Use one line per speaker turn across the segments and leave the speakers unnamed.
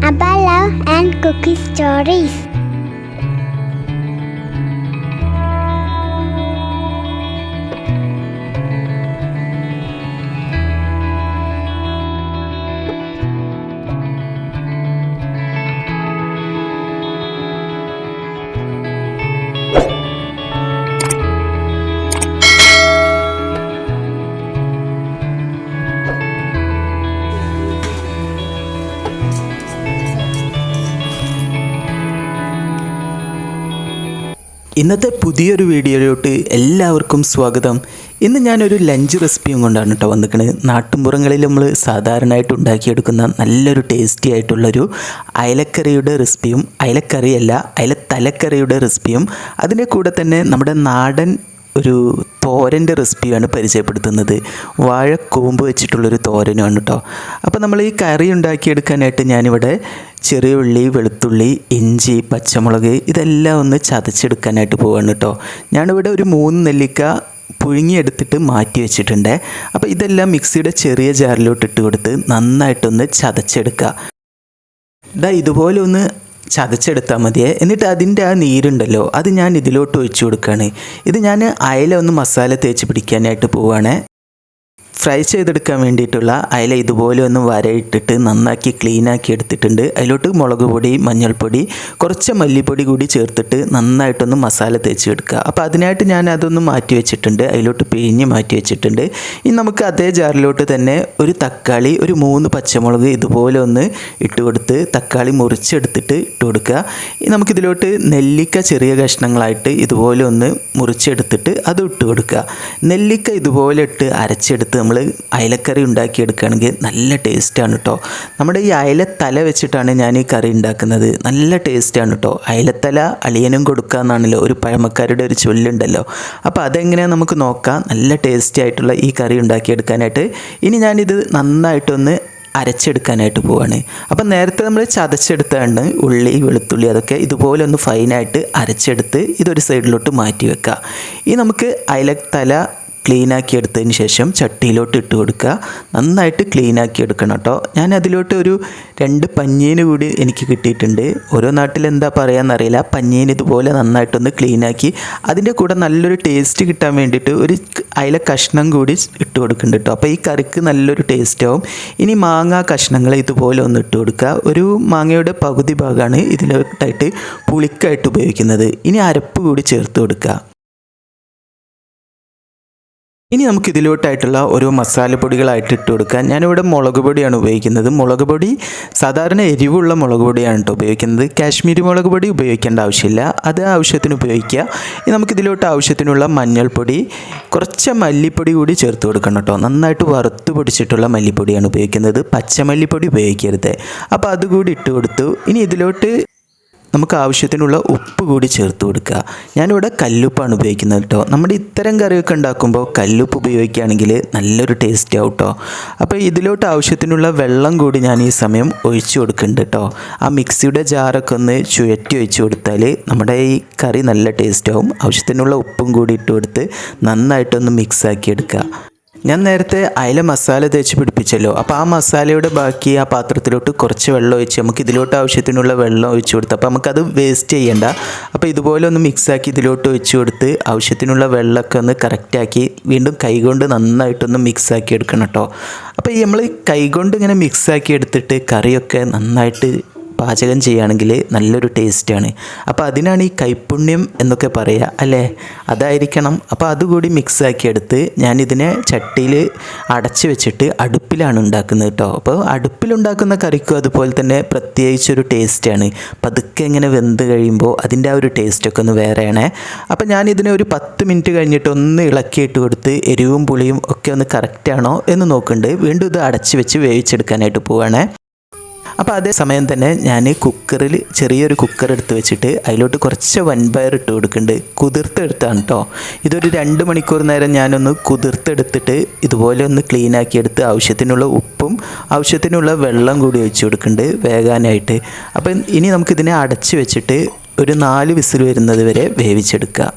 Abba Love and Cookie Stories.
ഇന്നത്തെ പുതിയൊരു വീഡിയോയിലോട്ട് എല്ലാവർക്കും സ്വാഗതം. ഇന്ന് ഞാനൊരു ലഞ്ച് റെസിപ്പിയും കൊണ്ടാണ് കേട്ടോ വന്നിരിക്കുന്നത്. നാട്ടുമ്പുറങ്ങളിൽ നമ്മൾ സാധാരണയായിട്ട് ഉണ്ടാക്കിയെടുക്കുന്ന നല്ലൊരു ടേസ്റ്റി ആയിട്ടുള്ളൊരു അയലക്കറിയുടെ റെസിപ്പിയും, അയലക്കറിയല്ല അയലത്തലക്കറിയുടെ റെസിപ്പിയും, അതിൻ്റെ കൂടെ തന്നെ നമ്മുടെ നാടൻ ഒരു തോരൻ്റെ റെസിപ്പിയാണ് പരിചയപ്പെടുത്തുന്നത്. വാഴക്കൂമ്പ് വെച്ചിട്ടുള്ളൊരു തോരനുമാണ് കേട്ടോ. അപ്പോൾ നമ്മൾ ഈ കറി ഉണ്ടാക്കിയെടുക്കാനായിട്ട് ഞാനിവിടെ ചെറിയ ഉള്ളി, വെളുത്തുള്ളി, ഇഞ്ചി, പച്ചമുളക് ഇതെല്ലാം ഒന്ന് ചതച്ചെടുക്കാനായിട്ട് പോവാണ് കേട്ടോ. ഞാനിവിടെ ഒരു 3 നെല്ലിക്ക പുഴുങ്ങിയെടുത്തിട്ട് മാറ്റി വെച്ചിട്ടുണ്ട്. അപ്പോൾ ഇതെല്ലാം മിക്സിയുടെ ചെറിയ ജാറിലോട്ട് ഇട്ട് കൊടുത്ത് നന്നായിട്ടൊന്ന് ചതച്ചെടുക്കുക. ഇതുപോലെ ഒന്ന് ചതച്ചെടുത്താൽ മതിയേ. എന്നിട്ട് അതിൻ്റെ ആ നീരുണ്ടല്ലോ അത് ഞാൻ ഇതിലോട്ട് ഒഴിച്ചു കൊടുക്കുകയാണ്. ഇത് ഞാൻ അയല ഒന്ന് മസാല തേച്ച് പിടിക്കാനായിട്ട് പോവുകയാണ്. ഫ്രൈ ചെയ്തെടുക്കാൻ വേണ്ടിയിട്ടുള്ള അയല ഇതുപോലെ ഒന്ന് വരയിട്ടിട്ട് നന്നാക്കി ക്ലീനാക്കി എടുത്തിട്ടുണ്ട്. അതിലോട്ട് മുളക് പൊടി, മഞ്ഞൾപ്പൊടി, കുറച്ച് മല്ലിപ്പൊടി കൂടി ചേർത്തിട്ട് നന്നായിട്ടൊന്ന് മസാല തേച്ച് എടുക്കുക. അപ്പോൾ അതിനായിട്ട് ഞാൻ അതൊന്ന് മാറ്റി വെച്ചിട്ടുണ്ട്. അതിലോട്ട് പിഴിഞ്ഞ് മാറ്റി വെച്ചിട്ടുണ്ട്. ഇനി നമുക്ക് അതേ ജാറിലോട്ട് തന്നെ ഒരു തക്കാളി, ഒരു 3 പച്ചമുളക് ഇതുപോലെ ഒന്ന് ഇട്ട് കൊടുത്ത് തക്കാളി മുറിച്ചെടുത്തിട്ട് ഇട്ട് കൊടുക്കുക. ഇനി നമുക്കിതിലോട്ട് നെല്ലിക്ക ചെറിയ കഷ്ണങ്ങളായിട്ട് ഇതുപോലെ ഒന്ന് മുറിച്ചെടുത്തിട്ട് അത് ഇട്ട് കൊടുക്കുക. നെല്ലിക്ക ഇതുപോലെ ഇട്ട് അരച്ചെടുത്ത് നമ്മൾ അയലക്കറി ഉണ്ടാക്കിയെടുക്കുകയാണെങ്കിൽ നല്ല ടേസ്റ്റാണ് കേട്ടോ. നമ്മുടെ ഈ അയലത്തല വെച്ചിട്ടാണ് ഞാൻ ഈ കറി ഉണ്ടാക്കുന്നത്. നല്ല ടേസ്റ്റാണ് കേട്ടോ. അയലത്തല അളിയനും കൊടുക്കുക എന്നാണല്ലോ ഒരു പഴമക്കാരുടെ ഒരു ചൊല്ലുണ്ടല്ലോ. അപ്പോൾ അതെങ്ങനെയാണ് നമുക്ക് നോക്കാം. നല്ല ടേസ്റ്റി ആയിട്ടുള്ള ഈ കറി ഉണ്ടാക്കിയെടുക്കാനായിട്ട് ഇനി ഞാനിത് നന്നായിട്ടൊന്ന് അരച്ചെടുക്കാനായിട്ട് പോവാണ്. അപ്പം നേരത്തെ നമ്മൾ ചതച്ചെടുത്താണ് ഉള്ളി, വെളുത്തുള്ളി അതൊക്കെ ഇതുപോലെ ഒന്ന് ഫൈനായിട്ട് അരച്ചെടുത്ത് ഇതൊരു സൈഡിലോട്ട് മാറ്റി വെക്കുക. ഇനി നമുക്ക് അയലത്തല ക്ലീനാക്കി എടുത്തതിന് ശേഷം ചട്ടിയിലോട്ട് ഇട്ട് കൊടുക്കുക. നന്നായിട്ട് ക്ലീനാക്കി എടുക്കണം കേട്ടോ. ഞാൻ അതിലോട്ട് ഒരു 2 പഞ്ഞീന് കൂടി എനിക്ക് കിട്ടിയിട്ടുണ്ട്. ഓരോ നാട്ടിൽ എന്താ പറയാമെന്നറിയില്ല. പഞ്ഞീന് ഇതുപോലെ നന്നായിട്ടൊന്ന് ക്ലീനാക്കി അതിൻ്റെ കൂടെ നല്ലൊരു ടേസ്റ്റ് കിട്ടാൻ വേണ്ടിയിട്ട് ഒരു അയില കഷ്ണം കൂടി ഇട്ട് കൊടുക്കുന്നുണ്ട് കേട്ടോ. അപ്പോൾ ഈ കറിക്ക് നല്ലൊരു ടേസ്റ്റ് ആവും. ഇനി മാങ്ങ കഷ്ണങ്ങൾ ഇതുപോലെ ഒന്ന് ഇട്ട് കൊടുക്കുക. ഒരു മാങ്ങയുടെ പകുതി ഭാഗമാണ് ഇതിലോട്ടായിട്ട് പുളിക്കായിട്ട് ഉപയോഗിക്കുന്നത്. ഇനി അരപ്പ് കൂടി ചേർത്ത് കൊടുക്കുക. ഇനി നമുക്ക് ഇതിലോട്ടായിട്ടുള്ള ഓരോ മസാലപ്പൊടികളായിട്ട് ഇട്ട് കൊടുക്കാം. ഞാനിവിടെ മുളക് പൊടിയാണ് ഉപയോഗിക്കുന്നത്. മുളക് പൊടി സാധാരണ എരിവുള്ള മുളക് പൊടിയാണ് കേട്ടോ ഉപയോഗിക്കുന്നത്. കാശ്മീരി മുളക് പൊടി ഉപയോഗിക്കേണ്ട ആവശ്യമില്ല, അത് ആവശ്യത്തിന് ഉപയോഗിക്കുക. ഇനി നമുക്കിതിലോട്ട് ആവശ്യത്തിനുള്ള മഞ്ഞൾപ്പൊടി, കുറച്ച് മല്ലിപ്പൊടി കൂടി ചേർത്ത് കൊടുക്കണം കേട്ടോ. നന്നായിട്ട് വറുത്ത് പൊടിച്ചിട്ടുള്ള മല്ലിപ്പൊടിയാണ് ഉപയോഗിക്കുന്നത്, പച്ചമല്ലിപ്പൊടി ഉപയോഗിക്കരുത്. അപ്പോൾ അതുകൂടി ഇട്ട് കൊടുത്തു. ഇനി ഇതിലോട്ട് നമുക്ക് ആവശ്യത്തിനുള്ള ഉപ്പ് കൂടി ചേർത്ത് കൊടുക്കുക. ഞാനിവിടെ കല്ലുപ്പാണ് ഉപയോഗിക്കുന്നത് കേട്ടോ. നമ്മുടെ ഇത്തരം കറിയൊക്കെ ഉണ്ടാക്കുമ്പോൾ കല്ലുപ്പ് ഉപയോഗിക്കുകയാണെങ്കിൽ നല്ലൊരു ടേസ്റ്റ് ആവും കേട്ടോ. അപ്പോൾ ഇതിലോട്ട് ആവശ്യത്തിനുള്ള വെള്ളം കൂടി ഞാൻ ഈ സമയം ഒഴിച്ചു കൊടുക്കുന്നുണ്ട് കേട്ടോ. ആ മിക്സിയുടെ ജാറൊക്കെ ഒന്ന് ചുഴറ്റി ഒഴിച്ച് കൊടുത്താൽ നമ്മുടെ ഈ കറി നല്ല ടേസ്റ്റ് ആവും. ആവശ്യത്തിനുള്ള ഉപ്പും കൂടി ഇട്ട് കൊടുത്ത് നന്നായിട്ടൊന്ന് മിക്സാക്കി എടുക്കുക. ഞാൻ നേരത്തെ അയല മസാല തേച്ച് പിടിപ്പിച്ചല്ലോ. അപ്പോൾ ആ മസാലയുടെ ബാക്കി ആ പാത്രത്തിലോട്ട് കുറച്ച് വെള്ളം ഒഴിച്ച് നമുക്ക് ഇതിലോട്ട് ആവശ്യത്തിനുള്ള വെള്ളം ഒഴിച്ചു കൊടുത്ത് അപ്പോൾ നമുക്കത് വേസ്റ്റ് ചെയ്യണ്ട. അപ്പോൾ ഇതുപോലെ ഒന്ന് മിക്സാക്കി ഇതിലോട്ട് ഒഴിച്ചു കൊടുത്ത് ആവശ്യത്തിനുള്ള വെള്ളമൊക്കെ ഒന്ന് കറക്റ്റാക്കി വീണ്ടും കൈകൊണ്ട് നന്നായിട്ടൊന്ന് മിക്സാക്കി എടുക്കണം കേട്ടോ. അപ്പോൾ ഈ നമ്മൾ കൈകൊണ്ട് ഇങ്ങനെ മിക്സാക്കി എടുത്തിട്ട് കറിയൊക്കെ നന്നായിട്ട് പാചകം ചെയ്യുകയാണെങ്കിൽ നല്ലൊരു ടേസ്റ്റാണ്. അപ്പോൾ അതിനാണ് ഈ കൈപ്പുണ്യം എന്നൊക്കെ പറയുക അല്ലേ, അതായിരിക്കണം. അപ്പോൾ അതുകൂടി മിക്സാക്കി എടുത്ത് ഞാനിതിനെ ചട്ടിയിൽ അടച്ച് വെച്ചിട്ട് അടുപ്പിലാണ് ഉണ്ടാക്കുന്നത് കേട്ടോ. അപ്പോൾ അടുപ്പിലുണ്ടാക്കുന്ന കറിക്കും അതുപോലെ തന്നെ പ്രത്യേകിച്ചൊരു ടേസ്റ്റാണ്. പതുക്കെ ഇങ്ങനെ വെന്ത് കഴിയുമ്പോൾ അതിൻ്റെ ആ ഒരു ടേസ്റ്റൊക്കെ ഒന്ന് വേറെയാണ്. അപ്പോൾ ഞാനിതിനെ ഒരു 10 മിനിറ്റ് കഴിഞ്ഞിട്ട് ഒന്ന് ഇളക്കിയിട്ട് കൊടുത്ത് എരിവും പുളിയും ഒക്കെ ഒന്ന് കറക്റ്റാണോ എന്ന് നോക്കുന്നുണ്ട്. വീണ്ടും ഇത് അടച്ച് വെച്ച് വേവിച്ചെടുക്കാനായിട്ട് പോവുകയാണ്. അപ്പോൾ അതേ സമയം തന്നെ ഞാൻ കുക്കറിൽ ചെറിയൊരു കുക്കർ എടുത്ത് വെച്ചിട്ട് അതിലോട്ട് കുറച്ച് വൻപയർ ഇട്ട് കൊടുക്കുന്നുണ്ട്. കുതിർത്തെടുത്താണ് കേട്ടോ. ഇതൊരു 2 മണിക്കൂർ നേരം ഞാനൊന്ന് കുതിർത്തെടുത്തിട്ട് ഇതുപോലെ ഒന്ന് ക്ലീനാക്കി എടുത്ത് ആവശ്യത്തിനുള്ള ഉപ്പും ആവശ്യത്തിനുള്ള വെള്ളം കൂടി ഒഴിച്ച് കൊടുക്കുന്നുണ്ട് വേകാനായിട്ട്. അപ്പം ഇനി നമുക്കിതിനെ അടച്ച് വെച്ചിട്ട് ഒരു 4 വിസിൽ വരുന്നത് വരെ വേവിച്ചെടുക്കുക.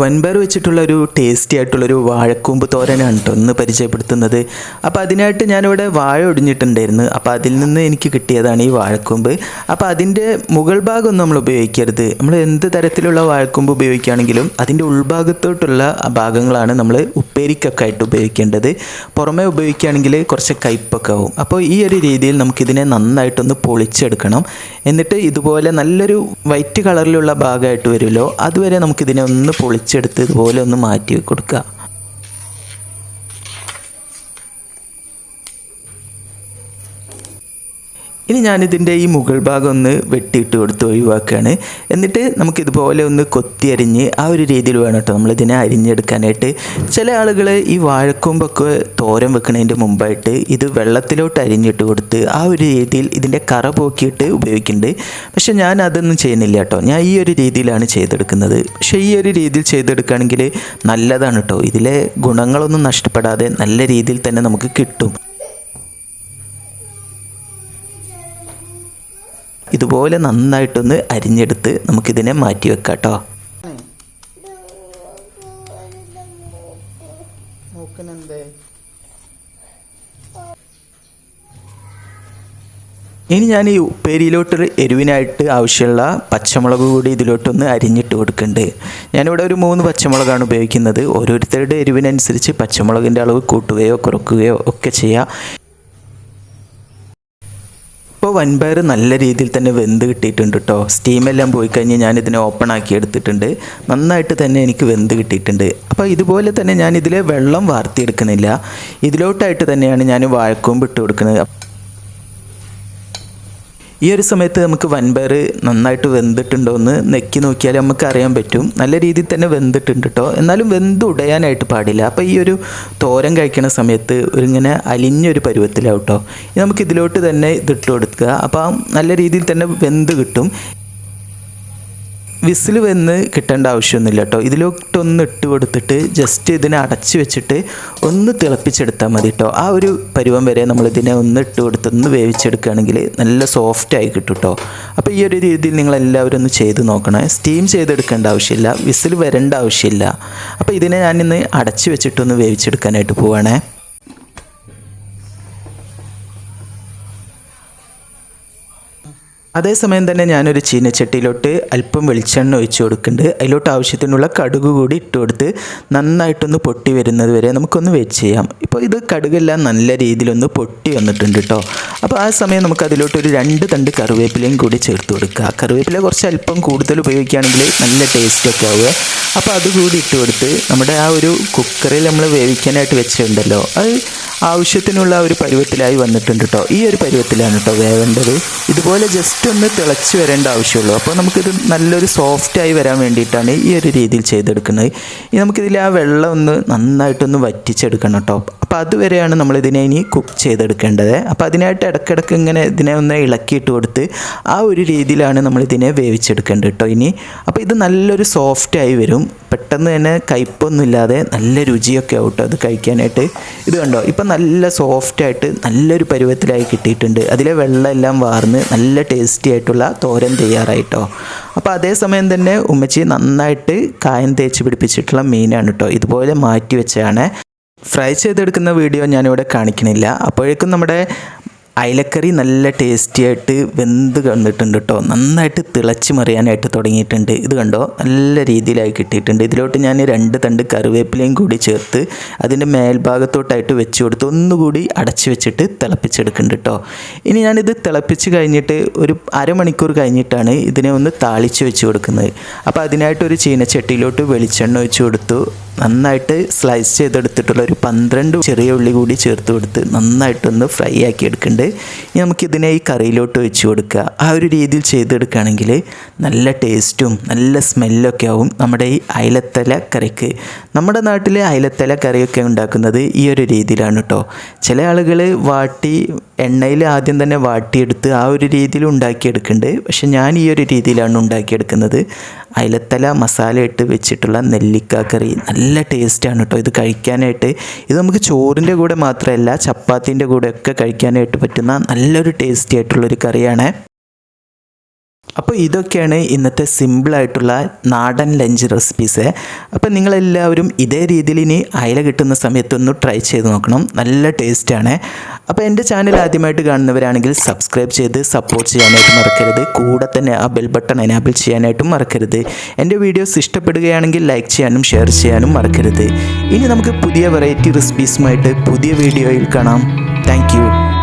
വൻപയർ വെച്ചിട്ടുള്ളൊരു ടേസ്റ്റി ആയിട്ടുള്ളൊരു വാഴക്കൂമ്പ് തോരനാണ് കേട്ടോ ഇന്ന് പരിചയപ്പെടുത്തുന്നത്. അപ്പോൾ അതിനായിട്ട് ഞാനിവിടെ വാഴ ഒടിഞ്ഞിട്ടുണ്ടായിരുന്നു. അപ്പോൾ അതിൽ നിന്ന് എനിക്ക് കിട്ടിയതാണ് ഈ വാഴക്കൂമ്പ്. അപ്പോൾ അതിൻ്റെ മുകൾ ഭാഗമൊന്നും നമ്മൾ ഉപയോഗിക്കരുത്. നമ്മൾ എന്ത് തരത്തിലുള്ള വാഴക്കൂമ്പ് ഉപയോഗിക്കുകയാണെങ്കിലും അതിൻ്റെ ഉൾഭാഗത്തോട്ടുള്ള ഭാഗങ്ങളാണ് നമ്മൾ ഉപ്പേരിക്കൊക്കെ ആയിട്ട് ഉപയോഗിക്കേണ്ടത്. പുറമേ ഉപയോഗിക്കുകയാണെങ്കിൽ കുറച്ച് കയ്പ്പൊക്കെ ആവും. അപ്പോൾ ഈ ഒരു രീതിയിൽ നമുക്കിതിനെ നന്നായിട്ടൊന്ന് പൊളിച്ചെടുക്കണം. എന്നിട്ട് ഇതുപോലെ നല്ലൊരു വൈറ്റ് കളറിലുള്ള ഭാഗമായിട്ട് വരുമല്ലോ, അതുവരെ നമുക്കിതിനെ ഒന്ന് പൊളിച്ചെടുത്ത് ഇതുപോലെ ഒന്ന് മാറ്റി കൊടുക്കുക. ഇനി ഞാനിതിൻ്റെ ഈ മുകൾ ഭാഗം ഒന്ന് വെട്ടിയിട്ട് കൊടുത്ത് ഒഴിവാക്കുകയാണ്. എന്നിട്ട് നമുക്കിതുപോലെ ഒന്ന് കൊത്തി അരിഞ്ഞ് ആ ഒരു രീതിയിൽ വേണം കേട്ടോ നമ്മളിതിനെ അരിഞ്ഞെടുക്കാനായിട്ട്. ചില ആളുകൾ ഈ വാഴക്കൊമ്പൊക്കെ തോരൻ വെക്കുന്നതിൻ്റെ മുമ്പായിട്ട് ഇത് വെള്ളത്തിലോട്ട് അരിഞ്ഞിട്ട് കൊടുത്ത് ആ ഒരു രീതിയിൽ ഇതിൻ്റെ കറ പോക്കിയിട്ട് ഉപയോഗിക്കുന്നുണ്ട്. പക്ഷേ ഞാൻ അതൊന്നും ചെയ്യുന്നില്ല കേട്ടോ. ഞാൻ ഈ ഒരു രീതിയിലാണ് ചെയ്തെടുക്കുന്നത്. പക്ഷേ ഈ ഒരു രീതിയിൽ ചെയ്തെടുക്കുകയാണെങ്കിൽ നല്ലതാണ് കേട്ടോ. ഇതിലെ ഗുണങ്ങളൊന്നും നഷ്ടപ്പെടാതെ നല്ല രീതിയിൽ തന്നെ നമുക്ക് കിട്ടും. ഇതുപോലെ നന്നായിട്ടൊന്ന് അരിഞ്ഞെടുത്ത് നമുക്കിതിനെ മാറ്റി വെക്കാം കേട്ടോ. ഇനി ഞാൻ ഈ ഉപ്പേരിയിലോട്ട് എരിവിനായിട്ട് ആവശ്യമുള്ള പച്ചമുളക് കൂടി ഇതിലോട്ടൊന്ന് അരിഞ്ഞിട്ട് കൊടുക്കുന്നുണ്ട്. ഞാനിവിടെ ഒരു 3 പച്ചമുളകാണ് ഉപയോഗിക്കുന്നത്. ഓരോരുത്തരുടെ എരിവിനനുസരിച്ച് പച്ചമുളകിൻ്റെ അളവ് കൂട്ടുകയോ കുറയ്ക്കുകയോ ഒക്കെ ചെയ്യാം. ഇപ്പോൾ വൻപയർ നല്ല രീതിയിൽ തന്നെ വെന്ത് കിട്ടിയിട്ടുണ്ട് കേട്ടോ. സ്റ്റീമെല്ലാം പോയി കഴിഞ്ഞ് ഞാനിതിനെ ഓപ്പൺ ആക്കി എടുത്തിട്ടുണ്ട്. നന്നായിട്ട് തന്നെ എനിക്ക് വെന്ത് കിട്ടിയിട്ടുണ്ട്. അപ്പോൾ ഇതുപോലെ തന്നെ ഞാൻ ഇതിലെ വെള്ളം വാർത്തിയെടുക്കുന്നില്ല. ഇതിലോട്ടായിട്ട് തന്നെയാണ് ഞാൻ വാഴക്കൂമ്പ് ഇട്ട് കൊടുക്കുന്നത്. ഈ ഒരു സമയത്ത് നമുക്ക് വൻപയർ നന്നായിട്ട് വെന്തിട്ടുണ്ടോ എന്ന് നെക്കി നോക്കിയാൽ നമുക്ക് അറിയാൻ പറ്റും. നല്ല രീതിയിൽ തന്നെ വെന്തിട്ടുണ്ട് കേട്ടോ. എന്നാലും വെന്ത് ഉടയാനായിട്ട് പാടില്ല. അപ്പോൾ ഈ ഒരു തോരൻ കഴിക്കുന്ന സമയത്ത് ഇങ്ങനെ അലിഞ്ഞൊരു പരുവത്തിലാവും കേട്ടോ. നമുക്ക് ഇതിലോട്ട് തന്നെ ഇതിട്ട് കൊടുക്കുക. അപ്പോൾ നല്ല രീതിയിൽ തന്നെ വെന്ത് കിട്ടും. വിസിൽ വെന്ന് കിട്ടേണ്ട ആവശ്യമൊന്നുമില്ല കേട്ടോ. ഇതിലോട്ടൊന്ന് ഇട്ട് കൊടുത്തിട്ട് ജസ്റ്റ് ഇതിനെ അടച്ച് വെച്ചിട്ട് ഒന്ന് തിളപ്പിച്ചെടുത്താൽ മതി കേട്ടോ. ആ ഒരു പരുവം വരെ നമ്മളിതിനെ ഒന്ന് ഇട്ട് കൊടുത്ത് ഒന്ന് വേവിച്ചെടുക്കുകയാണെങ്കിൽ നല്ല സോഫ്റ്റായി കിട്ടും കേട്ടോ. അപ്പോൾ ഈ ഒരു രീതിയിൽ നിങ്ങളെല്ലാവരും ഒന്ന് ചെയ്ത് നോക്കണം. സ്റ്റീം ചെയ്തെടുക്കേണ്ട ആവശ്യമില്ല, വിസിൽ വരേണ്ട ആവശ്യമില്ല. അപ്പോൾ ഇതിനെ ഞാനിന്ന് അടച്ച് വെച്ചിട്ടൊന്ന് വേവിച്ചെടുക്കാനായിട്ട് പോവുകയാണേ. അതേസമയം തന്നെ ഞാനൊരു ചീനച്ചട്ടിയിലോട്ട് അല്പം വെളിച്ചെണ്ണ ഒഴിച്ച് കൊടുക്കുന്നുണ്ട്. അതിലോട്ട് ആവശ്യത്തിനുള്ള കടുക് കൂടി ഇട്ട് കൊടുത്ത് നന്നായിട്ടൊന്ന് പൊട്ടി വരുന്നത് വരെ നമുക്കൊന്ന് വെയിറ്റ് ചെയ്യാം. ഇപ്പോൾ ഇത് കടുകെല്ലാം നല്ല രീതിയിലൊന്ന് പൊട്ടി വന്നിട്ടുണ്ട് കേട്ടോ. അപ്പോൾ ആ സമയം നമുക്ക് അതിലോട്ടൊരു 2 തണ്ട് കറിവേപ്പിലയും കൂടി ചേർത്ത് കൊടുക്കുക. കറിവേപ്പില കുറച്ച് അല്പം കൂടുതൽ ഉപയോഗിക്കുകയാണെങ്കിൽ നല്ല ടേസ്റ്റൊക്കെ ആവുക. അപ്പോൾ അതുകൂടി ഇട്ട് കൊടുത്ത് നമ്മുടെ ആ ഒരു കുക്കറിൽ നമ്മൾ വേവിക്കാനായിട്ട് വെച്ചിട്ടുണ്ടല്ലോ, അത് ആവശ്യത്തിനുള്ള ഒരു പരുവത്തിലായി വന്നിട്ടുണ്ട് കേട്ടോ. ഈ ഒരു പരുവത്തിലാണ് കേട്ടോ വേവേണ്ടത്. ഇതുപോലെ ജസ്റ്റ് ഒന്ന് തിളച്ച് വരേണ്ട ആവശ്യമുള്ളൂ. അപ്പോൾ നമുക്കിത് നല്ലൊരു സോഫ്റ്റായി വരാൻ വേണ്ടിയിട്ടാണ് ഈ ഒരു രീതിയിൽ ചെയ്തെടുക്കുന്നത്. ഇനി നമുക്കിതിൽ ആ വെള്ളം ഒന്ന് നന്നായിട്ടൊന്ന് വറ്റിച്ചെടുക്കണം കേട്ടോ. അപ്പോൾ അതുവരെയാണ് നമ്മളിതിനെ ഇനി കുക്ക് ചെയ്തെടുക്കേണ്ടത്. അപ്പോൾ അതിനായിട്ട് ഇടയ്ക്കിടയ്ക്ക് ഇങ്ങനെ ഇതിനെ ഒന്ന് ഇളക്കിയിട്ട് കൊടുത്ത് ആ ഒരു രീതിയിലാണ് നമ്മളിതിനെ വേവിച്ചെടുക്കേണ്ടത് കേട്ടോ ഇനി. അപ്പോൾ ഇത് നല്ലൊരു സോഫ്റ്റായി വരും. പെട്ടെന്ന് തന്നെ കയ്പൊന്നുമില്ലാതെ നല്ല രുചിയൊക്കെ ആവും കേട്ടോ അത് കഴിക്കാനായിട്ട്. ഇത് കണ്ടോ, ഇപ്പം നല്ല സോഫ്റ്റായിട്ട് നല്ലൊരു പരുവത്തിലായി കിട്ടിയിട്ടുണ്ട്. അതിലെ വെള്ളം എല്ലാം വാർന്ന് നല്ല ടേസ്റ്റി ആയിട്ടുള്ള തോരൻ തയ്യാറായിട്ടോ. അപ്പോൾ അതേസമയം തന്നെ ഉമ്മച്ചി നന്നായിട്ട് കായം തേച്ച് പിടിപ്പിച്ചിട്ടുള്ള മീനാണ് കേട്ടോ. ഇതുപോലെ മാറ്റി വെച്ചാണ്. ഫ്രൈ ചെയ്തെടുക്കുന്ന വീഡിയോ ഞാനിവിടെ കാണിക്കണില്ല. അപ്പോഴേക്കും നമ്മുടെ അയലക്കറി നല്ല ടേസ്റ്റി ആയിട്ട് വെന്ത് വന്നിട്ടുണ്ട് കേട്ടോ. നന്നായിട്ട് തിളച്ച് മറിയാനായിട്ട് തുടങ്ങിയിട്ടുണ്ട്. ഇത് കണ്ടോ, നല്ല രീതിയിലായി കിട്ടിയിട്ടുണ്ട്. ഇതിലോട്ട് ഞാൻ 2 തണ്ട് കറിവേപ്പിലയും കൂടി ചേർത്ത് അതിൻ്റെ മേൽഭാഗത്തോട്ടായിട്ട് വെച്ച് കൊടുത്ത് ഒന്നുകൂടി അടച്ച് വെച്ചിട്ട് തിളപ്പിച്ചെടുക്കുന്നുണ്ട് കേട്ടോ. ഇനി ഞാനിത് തിളപ്പിച്ച് കഴിഞ്ഞിട്ട് ഒരു അരമണിക്കൂർ കഴിഞ്ഞിട്ടാണ് ഇതിനെ ഒന്ന് താളിച്ച് വെച്ച് കൊടുക്കുന്നത്. അപ്പോൾ അതിനായിട്ടൊരു ചീനച്ചട്ടിയിലോട്ട് വെളിച്ചെണ്ണ ഒഴിച്ച് കൊടുത്തു. നന്നായിട്ട് സ്ലൈസ് ചെയ്തെടുത്തിട്ടുള്ള ഒരു 12 ചെറിയ ഉള്ളി കൂടി ചേർത്ത് കൊടുത്ത് നന്നായിട്ടൊന്ന് ഫ്രൈ ആക്കി എടുക്കുന്നുണ്ട്. ഇനി നമുക്കിതിനെ ഈ കറിയിലോട്ട് ഒഴിച്ച് കൊടുക്കുക. ആ ഒരു രീതിയിൽ ചെയ്തെടുക്കുകയാണെങ്കിൽ നല്ല ടേസ്റ്റും നല്ല സ്മെല്ലൊക്കെ ആവും നമ്മുടെ ഈ അയലത്തല കറിക്ക്. നമ്മുടെ നാട്ടിൽ അയലത്തല കറിയൊക്കെ ഉണ്ടാക്കുന്നത് ഈ ഒരു രീതിയിലാണ് കേട്ടോ. ചില ആളുകൾ വാട്ടി എണ്ണയിൽ ആദ്യം തന്നെ വാട്ടിയെടുത്ത് ആ ഒരു രീതിയിൽ ഉണ്ടാക്കിയെടുക്കുന്നുണ്ട്. പക്ഷെ ഞാൻ ഈ ഒരു രീതിയിലാണ് ഉണ്ടാക്കിയെടുക്കുന്നത്. അയലത്തല മസാല ഇട്ട് വെച്ചിട്ടുള്ള നെല്ലിക്ക കറി നല്ല ടേസ്റ്റാണ് കേട്ടോ ഇത് കഴിക്കാനായിട്ട്. ഇത് നമുക്ക് ചോറിൻ്റെ കൂടെ മാത്രമല്ല ചപ്പാത്തിൻ്റെ കൂടെ ഒക്കെ കഴിക്കാനായിട്ട് പറ്റുന്ന നല്ലൊരു ടേസ്റ്റി ആയിട്ടുള്ളൊരു കറിയാണ്. അപ്പോൾ ഇതൊക്കെയാണ് ഇന്നത്തെ സിമ്പിളായിട്ടുള്ള നാടൻ ലഞ്ച് റെസിപ്പീസ്. അപ്പോൾ നിങ്ങളെല്ലാവരും ഇതേ രീതിയിൽ ഇനി അയല കിട്ടുന്ന സമയത്തൊന്ന് ട്രൈ ചെയ്ത് നോക്കണം. നല്ല ടേസ്റ്റാണ്. അപ്പോൾ എൻ്റെ ചാനൽ ആദ്യമായിട്ട് കാണുന്നവരാണെങ്കിൽ സബ്സ്ക്രൈബ് ചെയ്ത് സപ്പോർട്ട് ചെയ്യാനായിട്ട് മറക്കരുത്. കൂടെ തന്നെ ആ ബെൽ ബട്ടൺ എനാബിൾ ചെയ്യാനായിട്ടും മറക്കരുത്. എൻ്റെ വീഡിയോസ് ഇഷ്ടപ്പെടുകയാണെങ്കിൽ ലൈക്ക് ചെയ്യാനും ഷെയർ ചെയ്യാനും മറക്കരുത്. ഇനി നമുക്ക് പുതിയ വെറൈറ്റി റെസിപ്പീസുമായിട്ട് പുതിയ വീഡിയോയിൽ കാണാം. താങ്ക്